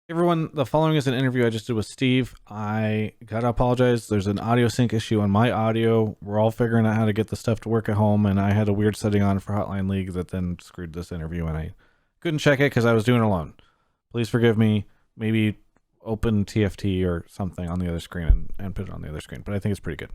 Everyone, the following is an interview I just did with Steve. I gotta apologize. There's an audio sync issue on my audio. We're all figuring out how to get the stuff to work at home, and I had a weird setting on for Hotline League that then screwed this interview, and I couldn't check it because I was doing it alone. Please forgive me. Maybe open TFT or something on the other screen and put it on the other screen, but I think it's pretty good.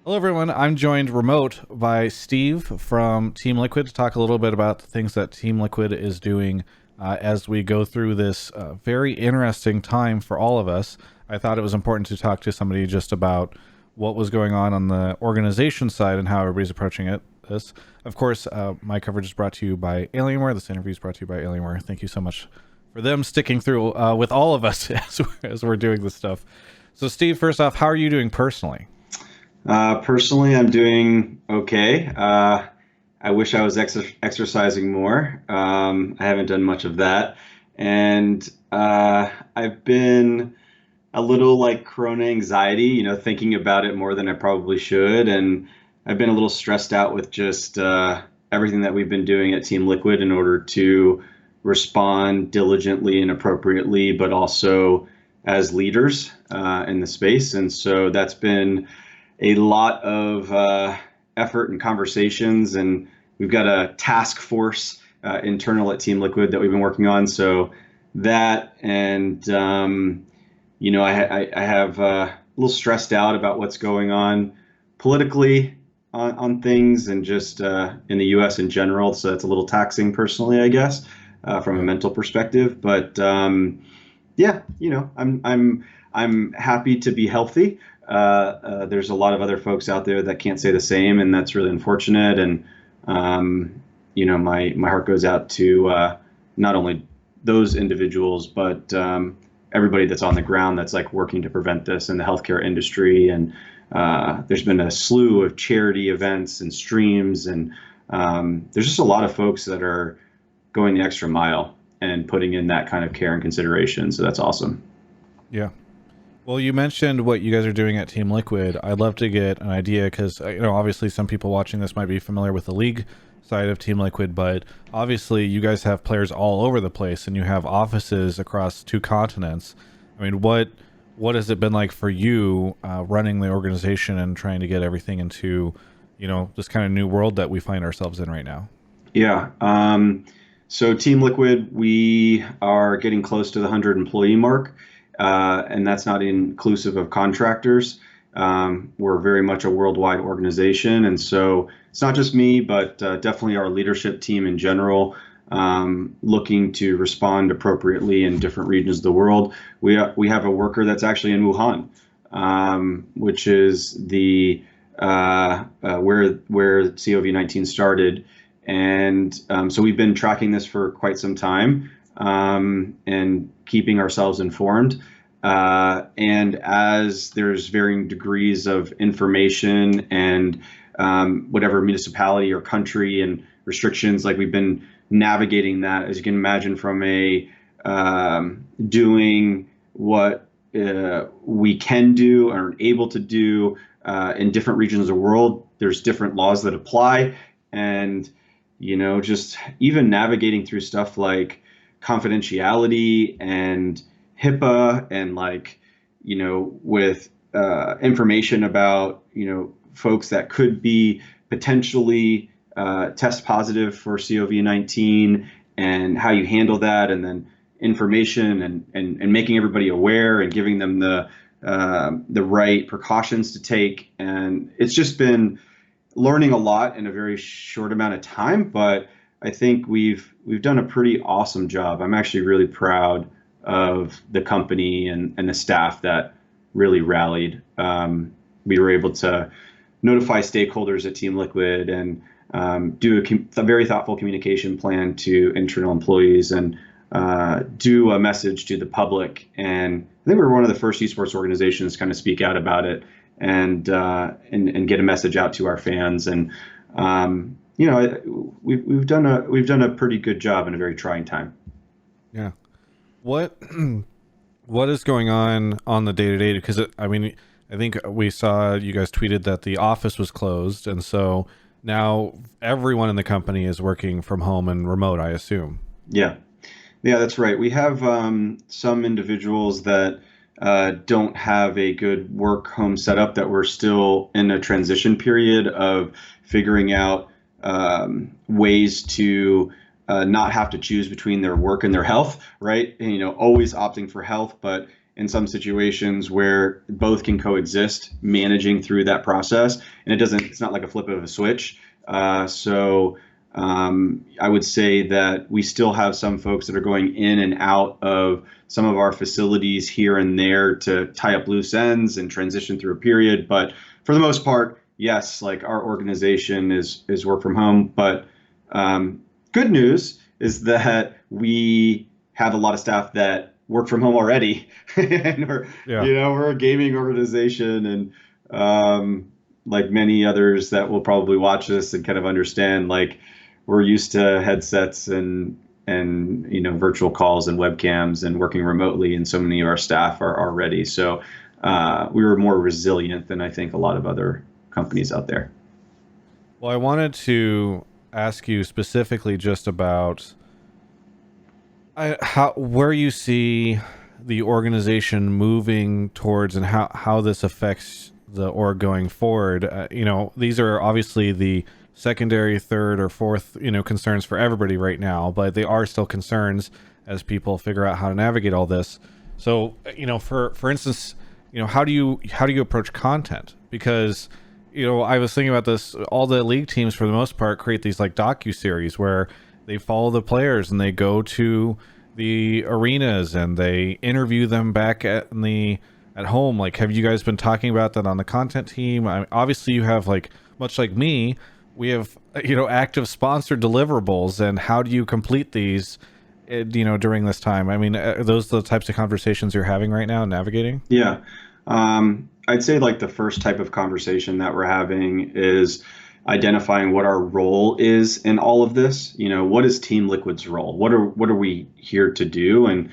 Hello, everyone. I'm joined remote by Steve from Team Liquid to talk a little bit about the things that Team Liquid is doing as we go through this very interesting time for all of us. I thought it was important to talk to somebody just about what was going on the organization side and how everybody's approaching it. This, of course, my coverage is brought to you by Alienware. This interview is brought to you by Alienware. Thank you so much for them sticking through with all of us as we're doing this stuff. So, Steve, first off, how are you doing personally? Personally, I'm doing okay. I wish I was exercising more. I haven't done much of that. And I've been a little like corona anxiety, thinking about it more than I probably should. And I've been a little stressed out with just everything that we've been doing at Team Liquid in order to respond diligently and appropriately, but also as leaders in the space. And so that's been a lot of effort and conversations, and we've got a task force internal at Team Liquid that we've been working on. So that, and I have a little stressed out about what's going on politically on things, and just in the U.S. in general. So that's a little taxing personally, I guess, from a mental perspective. But yeah, I'm happy to be healthy. There's a lot of other folks out there that can't say the same, and that's really unfortunate. And my heart goes out to not only those individuals, but everybody that's on the ground that's like working to prevent this in the healthcare industry. And there's been a slew of charity events and streams, and there's just a lot of folks that are going the extra mile and putting in that kind of care and consideration. So that's awesome. Yeah. Well, you mentioned what you guys are doing at Team Liquid. I'd love to get an idea because, obviously some people watching this might be familiar with the league side of Team Liquid, but obviously you guys have players all over the place and you have offices across 2 continents. I mean, what has it been like for you running the organization and trying to get everything into, this kind of new world that we find ourselves in right now? Yeah. So Team Liquid, we are getting close to the 100 employee mark. And that's not inclusive of contractors. We're very much a worldwide organization. And so it's not just me, but definitely our leadership team in general, looking to respond appropriately in different regions of the world. We have a worker that's actually in Wuhan, which is the where COVID-19 started. And so we've been tracking this for quite some time. And keeping ourselves informed. And as there's varying degrees of information and whatever municipality or country and restrictions, like we've been navigating that, as you can imagine, from a doing what we can do or are able to do in different regions of the world. There's different laws that apply. And, just even navigating through stuff like confidentiality and HIPAA and with information about, folks that could be potentially test positive for COVID-19 and how you handle that, and then information and making everybody aware and giving them the right precautions to take. And it's just been learning a lot in a very short amount of time, but I think we've done a pretty awesome job. I'm actually really proud of the company and the staff that really rallied. We were able to notify stakeholders at Team Liquid and do a very thoughtful communication plan to internal employees and do a message to the public. And I think we were one of the first esports organizations to kind of speak out about it and get a message out to our fans. And we've done a pretty good job in a very trying time. Yeah. What is going on the day-to-day? Because I think we saw you guys tweeted that the office was closed, and so now everyone in the company is working from home and remote, I assume. Yeah. Yeah, that's right. We have some individuals that don't have a good work home setup that we're still in a transition period of figuring out ways to not have to choose between their work and their health, right? And, always opting for health, but in some situations where both can coexist, managing through that process, and it's not like a flip of a switch. I would say that we still have some folks that are going in and out of some of our facilities here and there to tie up loose ends and transition through a period. But for the most part, yes, like our organization is work from home. But good news is that we have a lot of staff that work from home already, and Yeah. we're a gaming organization, and like many others that will probably watch this and kind of understand, like we're used to headsets and virtual calls and webcams and working remotely, and so many of our staff are already. So we were more resilient than I think a lot of other companies out there. Well, I wanted to ask you specifically just about how where you see the organization moving towards and how this affects the org going forward. These are obviously the secondary, third, or fourth, concerns for everybody right now, but they are still concerns as people figure out how to navigate all this. So, for instance, how do you approach content? Because I was thinking about this. All the league teams, for the most part, create these like docu-series where they follow the players and they go to the arenas and they interview them back at home. Like, have you guys been talking about that on the content team? Obviously you have, like, much like me, we have active sponsored deliverables, and how do you complete these during this time? I mean, are those the types of conversations you're having right now, navigating? Yeah. I'd say like the first type of conversation that we're having is identifying what our role is in all of this. What is Team Liquid's role? What are we here to do? And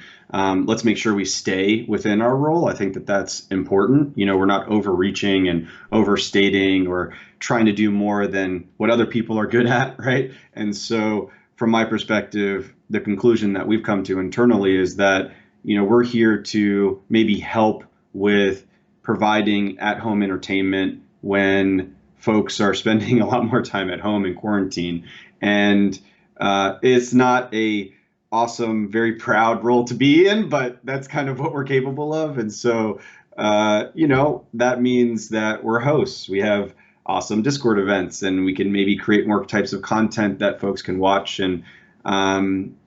let's make sure we stay within our role. I think that that's important. We're not overreaching and overstating or trying to do more than what other people are good at, right? And so, from my perspective, the conclusion that we've come to internally is that we're here to maybe help with providing at-home entertainment when folks are spending a lot more time at home in quarantine. And it's not a awesome, very proud role to be in, but that's kind of what we're capable of. And so, that means that we're hosts. We have awesome Discord events, and we can maybe create more types of content that folks can watch, and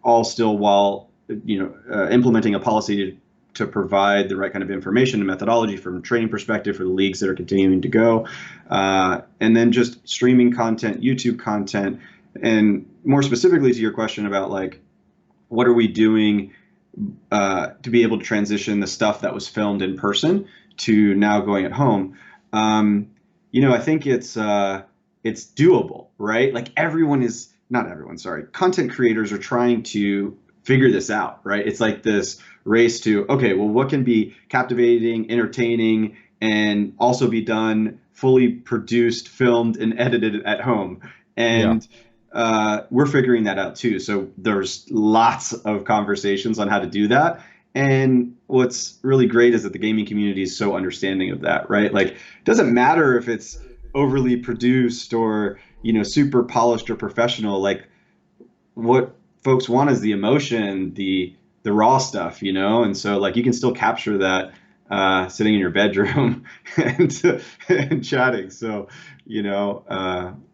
all still while implementing a policy to provide the right kind of information and methodology from a training perspective for the leagues that are continuing to go. And then just streaming content, YouTube content, and more specifically to your question about like, what are we doing to be able to transition the stuff that was filmed in person to now going at home? I think it's doable, right? Like not everyone, sorry. Content creators are trying to figure this out, right? It's like this race to, okay, well, what can be captivating, entertaining, and also be done fully produced, filmed, and edited at home. And we're figuring that out too. So there's lots of conversations on how to do that. And what's really great is that the gaming community is so understanding of that, right? Like, it doesn't matter if it's overly produced or, super polished or professional. Like, what folks want is the emotion, the raw stuff, and so like you can still capture that sitting in your bedroom and chatting. So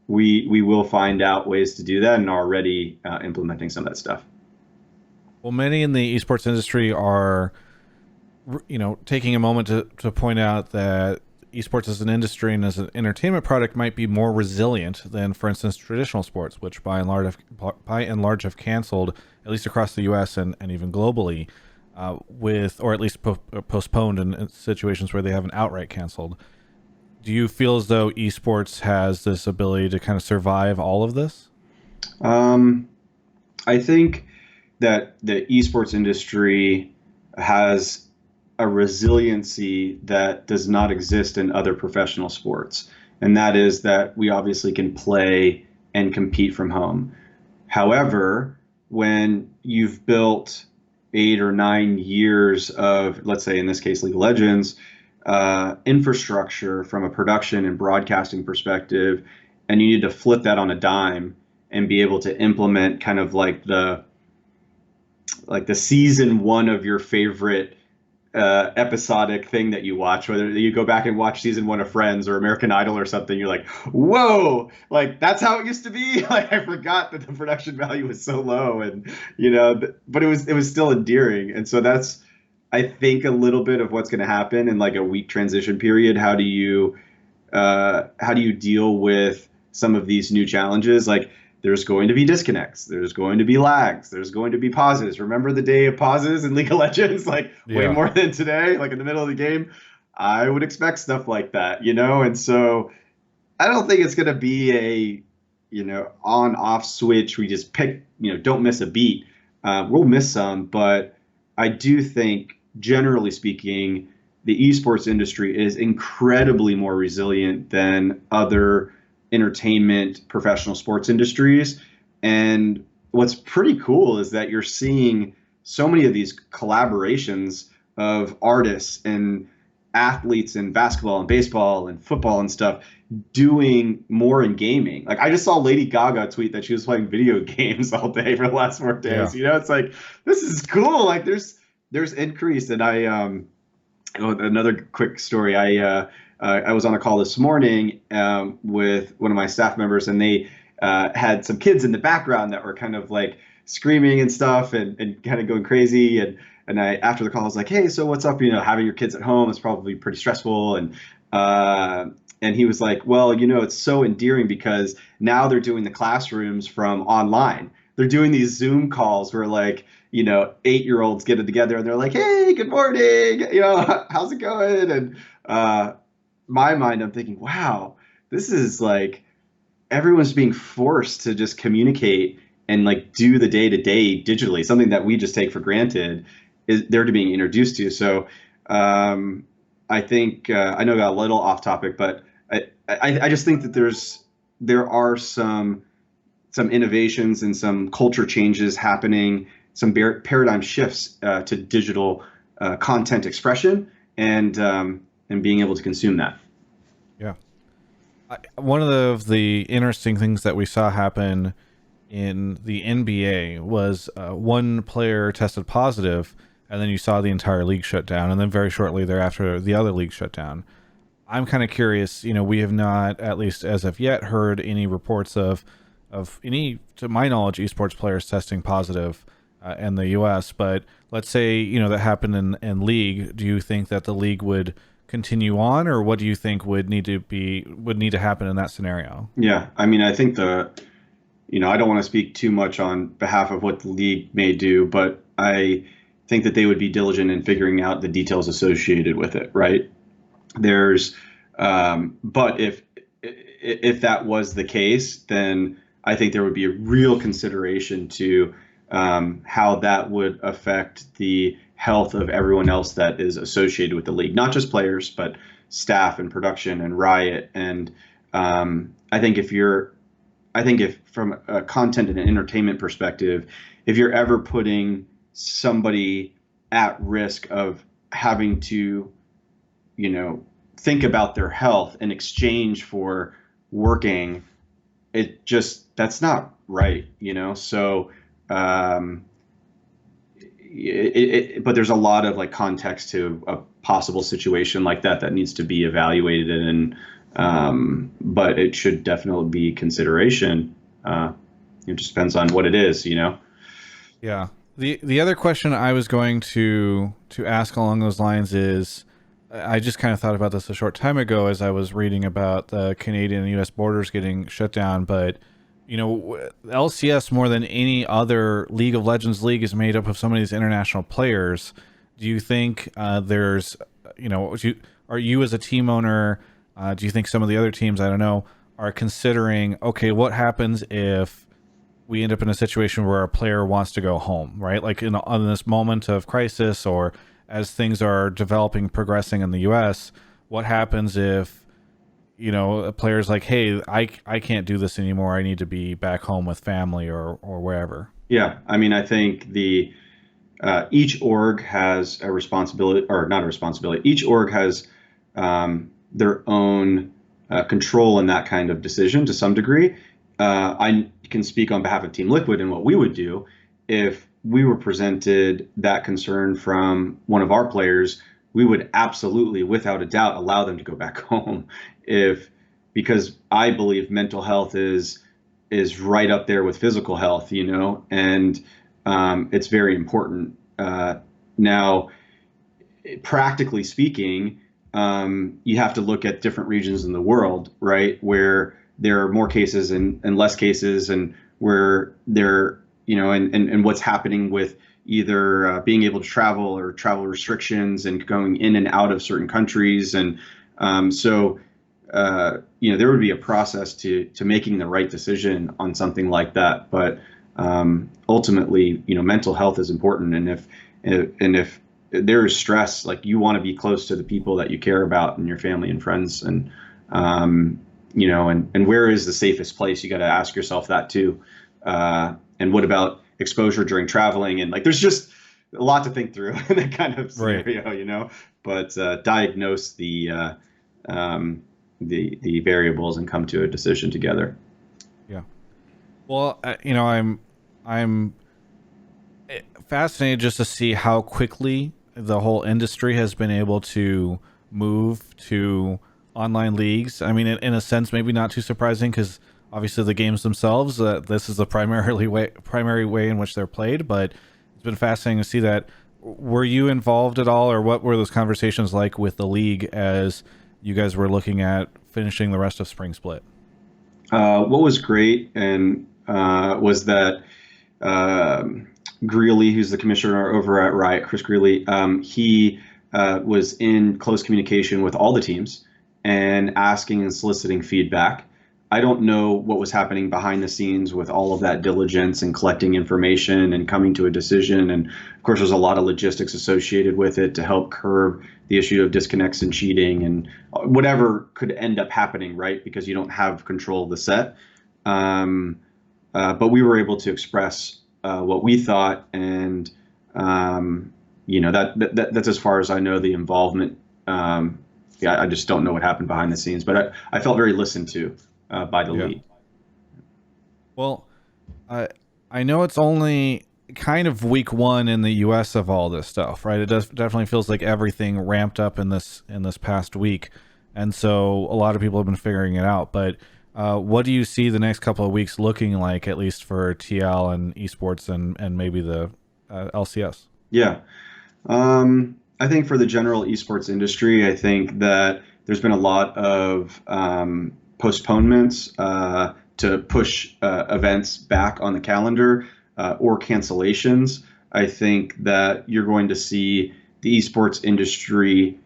we will find out ways to do that and are already implementing some of that stuff. Well, many in the esports industry are taking a moment to point out that esports as an industry and as an entertainment product might be more resilient than, for instance, traditional sports, which by and large have canceled, at least across the U.S. and even globally, or at least postponed in situations where they haven't outright canceled. Do you feel as though esports has this ability to kind of survive all of this? I think that the esports industry has a resiliency that does not exist in other professional sports. And that is that we obviously can play and compete from home. However, when you've built 8 or 9 years of, let's say in this case, League of Legends, infrastructure from a production and broadcasting perspective, and you need to flip that on a dime and be able to implement kind of like the season one of your favorite episodic thing that you watch, whether you go back and watch season one of Friends or American Idol or something, you're like, whoa, like that's how it used to be. Like I forgot that the production value was so low, and but it was still endearing, and so that's I think a little bit of what's going to happen in like a week transition period. How do you deal with some of these new challenges? Like there's going to be disconnects, there's going to be lags, there's going to be pauses. Remember the day of pauses in League of Legends? Like way Yeah. more than today, like in the middle of the game. I would expect stuff like that. And so I don't think it's going to be a, on off switch. We just pick, don't miss a beat. We'll miss some, but I do think, generally speaking, the esports industry is incredibly more resilient than other entertainment professional sports industries. And what's pretty cool is that you're seeing so many of these collaborations of artists and athletes in basketball and baseball and football and stuff doing more in gaming. Like I just saw Lady Gaga tweet that she was playing video games all day for the last 4 days. Yeah. It's like this is cool. Like there's increase. And another quick story. I was on a call this morning with one of my staff members, and they had some kids in the background that were kind of like screaming and stuff and kind of going crazy. And I, after the call, I was like, hey, so what's up? Having your kids at home is probably pretty stressful. And he was like, well, it's so endearing because now they're doing the classrooms from online. They're doing these Zoom calls where like, 8-year-olds get it together and they're like, hey, good morning. How's it going? And my mind, I'm thinking, wow, this is like everyone's being forced to just communicate and like do the day to day digitally, something that we just take for granted is they're being introduced to. So I think I know I got a little off topic, but I just think that there are some innovations and some culture changes happening, some paradigm shifts to digital content expression and being able to consume that. Yeah. One of the interesting things that we saw happen in the NBA was one player tested positive, and then you saw the entire league shut down, and then very shortly thereafter, the other league shut down. I'm kind of curious. We have not, at least as of yet, heard any reports of any, to my knowledge, esports players testing positive in the U.S. But let's say that happened in league. Do you think that the league would continue on, or what do you think would need to happen in that scenario? Yeah, I mean, I think I don't want to speak too much on behalf of what the league may do, but I think that they would be diligent in figuring out the details associated with it, right? But if that was the case, then I think there would be a real consideration to how that would affect the health of everyone else that is associated with the league, not just players, but staff and production and Riot. And I think if from a content and an entertainment perspective, if you're ever putting somebody at risk of having to, think about their health in exchange for working, that's not right, So, but there's a lot of like context to a possible situation like that needs to be evaluated, and but it should definitely be consideration. It just depends on what it is. Yeah. The other question I was going to ask along those lines is, I just kind of thought about this a short time ago as I was reading about the Canadian and U.S. borders getting shut down, but LCS, more than any other League of Legends league, is made up of so many of these international players. Do you think there's, are you as a team owner, do you think some of the other teams, I don't know, are considering, okay, what happens if we end up in a situation where a player wants to go home, right? Like in this moment of crisis, or as things are developing, progressing in the US, what happens if, a player's like, hey, I can't do this anymore. I need to be back home with family or wherever. Yeah, I mean, I think the each org has a responsibility, or not a responsibility. Each org has their own control in that kind of decision to some degree. I can speak on behalf of Team Liquid and what we would do if we were presented that concern from one of our players. We would absolutely, without a doubt, allow them to go back home, if because I believe mental health is right up there with physical health, and it's very important. Now, practically speaking, you have to look at different regions in the world, right, where there are more cases and less cases, and where there, and what's happening with either being able to travel or travel restrictions and going in and out of certain countries. And so, there would be a process to making the right decision on something like that. But ultimately, mental health is important, and if there is stress, like, you want to be close to the people that you care about and your family and friends, and and where is the safest place? You got to ask yourself that too. And what about exposure during traveling? And, like, there's just a lot to think through in that kind of Right. scenario. But diagnose the variables and come to a decision together. Yeah. Well, I'm fascinated just to see how quickly the whole industry has been able to move to online leagues. I mean, in a sense, maybe not too surprising because obviously the games themselves, this is the primary way in which they're played. But it's been fascinating to see that. Were you involved at all, or what were those conversations like with the league as you guys were looking at finishing the rest of Spring Split? What was great and was that Greeley, who's the commissioner over at Riot, Chris Greeley, he was in close communication with all the teams and asking and soliciting feedback. I don't know what was happening behind the scenes with all of that diligence and collecting information and coming to a decision. And of course, there's a lot of logistics associated with it to help curb the issue of disconnects and cheating and whatever could end up happening, right? Because you don't have control of the set. But we were able to express what we thought, and that's as far as I know the involvement. Yeah, I just don't know what happened behind the scenes, but I felt very listened to by the Yeah. league. Well, I know it's only kind of week one in the U.S. of all this stuff, right? It definitely feels like everything ramped up in this past week, and so a lot of people have been figuring it out. But what do you see the next couple of weeks looking like, at least for TL and esports and maybe the LCS? Yeah. I think for the general esports industry, I think that there's been a lot of postponements to push events back on the calendar, or cancellations. I think that you're going to see the esports industry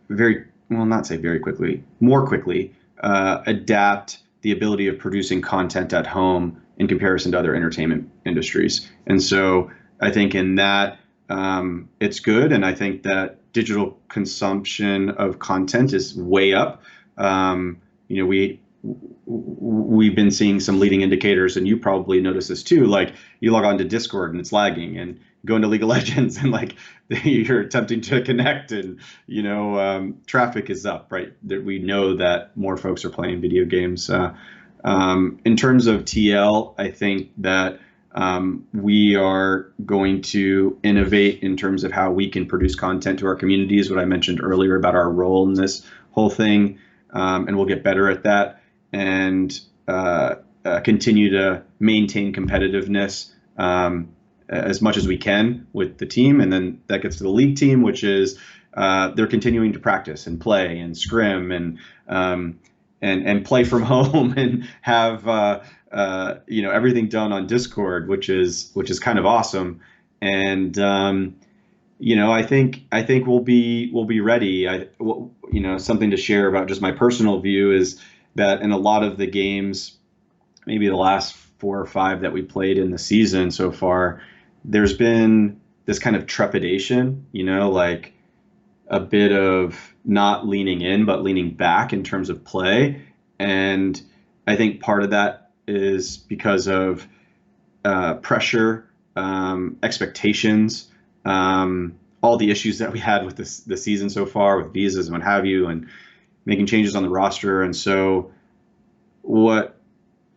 very, well, not say very quickly, more quickly adapt the ability of producing content at home in comparison to other entertainment industries. And so I think in that, it's good. And I think that digital consumption of content is way up. We've been seeing some leading indicators, and you probably notice this too. Like, you log on to Discord and it's lagging, and go into League of Legends and, like, you're attempting to connect, and traffic is up. Right, that we know that more folks are playing video games. In terms of TL, I think that we are going to innovate in terms of how we can produce content to our communities. What I mentioned earlier about our role in this whole thing, and we'll get better at that, and continue to maintain competitiveness as much as we can with the team. And then that gets to the league team, which is they're continuing to practice and play and scrim and play from home and have everything done on Discord, which is kind of awesome. And I think we'll be ready. Something to share about just my personal view is that in a lot of the games, maybe the last 4 or 5 that we played in the season so far, there's been this kind of trepidation, like a bit of not leaning in, but leaning back in terms of play. And I think part of that is because of pressure, expectations, all the issues that we had with the season so far with visas and what have you, and making changes on the roster. And so, what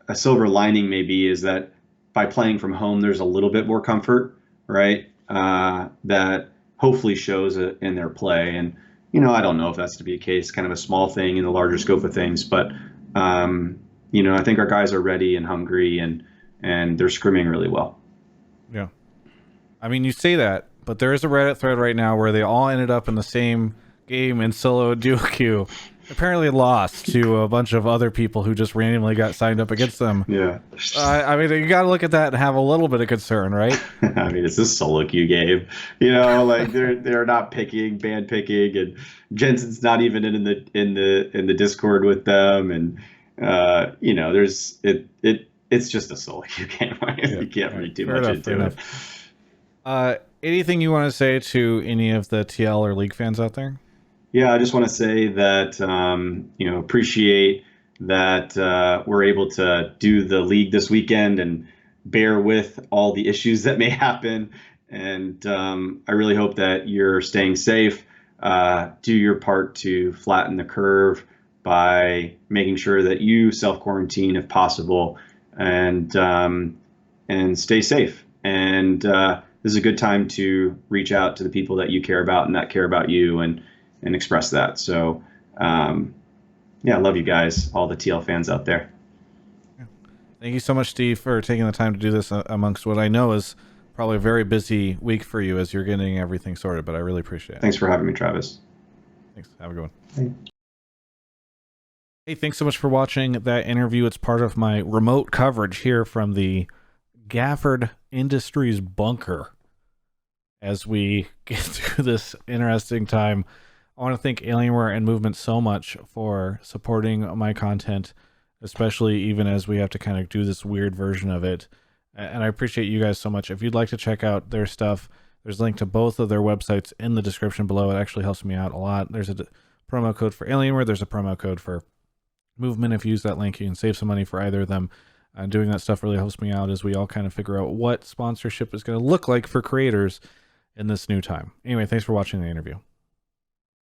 a silver lining maybe is that by playing from home, there's a little bit more comfort, right? That hopefully shows in their play. And, I don't know if that's to be a case, kind of a small thing in the larger scope of things, but, I think our guys are ready and hungry, and they're scrimming really well. Yeah. I mean, you say that, but there is a Reddit thread right now where they all ended up in the same game in solo duo queue. Apparently lost to a bunch of other people who just randomly got signed up against them. Yeah. I mean, you got to look at that and have a little bit of concern, right? I mean, it's a solo queue game. Like they're not band picking, and Jensen's not even in the Discord with them, and it's just a solo queue game. You can't read too much into it. Anything you want to say to any of the TL or League fans out there? Yeah, I just want to say that appreciate that we're able to do the league this weekend and bear with all the issues that may happen. And I really hope that you're staying safe. Do your part to flatten the curve by making sure that you self-quarantine if possible, and stay safe. And this is a good time to reach out to the people that you care about and that care about you, and express that. So, I love you guys, all the TL fans out there. Thank you so much, Steve, for taking the time to do this amongst what I know is probably a very busy week for you as you're getting everything sorted, but I really appreciate it. Thanks for having me, Travis. Thanks. Have a good one. Hey, thanks so much for watching that interview. It's part of my remote coverage here from the Gafford Industries bunker as we get through this interesting time. I want to thank Alienware and Movement so much for supporting my content, especially even as we have to kind of do this weird version of it. And I appreciate you guys so much. If you'd like to check out their stuff, there's a link to both of their websites in the description below. It actually helps me out a lot. There's a promo code for Alienware. There's a promo code for Movement. If you use that link, you can save some money for either of them. Doing that stuff really helps me out as we all kind of figure out what sponsorship is going to look like for creators in this new time. Anyway, thanks for watching the interview.